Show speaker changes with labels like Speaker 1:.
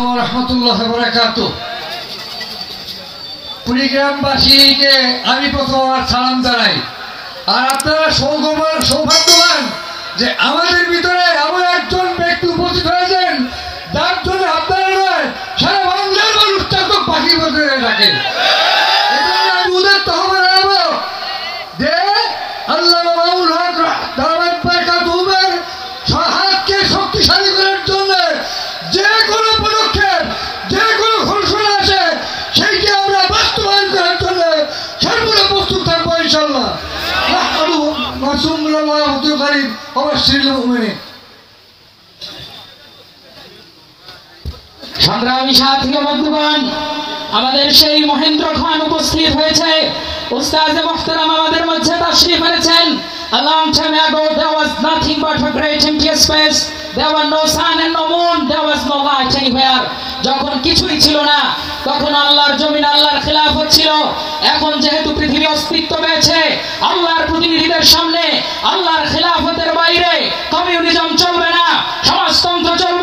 Speaker 1: আলাইকুম ওয়া রাহমাতুল্লাহি ওয়া বারাকাতুহু। কুড়িগ্রামবাসীকে আমি প্রথম সালাম জানাই। আর আপনারা সৌভাগ্যবান যে আমাদের ভিতরে এমন একজন ব্যক্তি উপস্থিত হয়েছেন যার জন্য আপনারা নয় সারা বাংলার মানুষ তাকে পাখি বলতে রাখেন। এজন্য আমি ওদের তহবিল আনবো যে আল্লাহ মাওলানা হক দাওয়াত বারাকাতুহুর হাতকে শক্তিশালী করার জন্য যে কোনো পদক্ষেপ যে কোনো ঘোষণা আছে সেইটি আমরা বাস্তবায়ন করার জন্য সর্বদা প্রস্তুত থাকবো ইনশাআল্লাহ।
Speaker 2: সংগ্রামী সাথী ও বন্ধুগণ, আমাদের সেই মহেন্দ্র খান উপস্থিত হয়েছে। উস্তাদ মুহতারাম আমাদের মধ্যে তাশরীফ এনেছেন। A long time ago there was nothing but a great empty space. There were no sun and no moon. There was no light anywhere. যখন কিছুই ছিল না তখন আল্লাহর জমিন আল্লাহর খিলাফত ছিল। এখন যেহেতু পৃথিবী অস্তিত্ব পেয়েছে, আল্লাহর প্রতিনিধিদের সামনে আল্লাহর খিলাফতের বাইরে কমিউনিজম চলবে না, সমাজতন্ত্র চলবে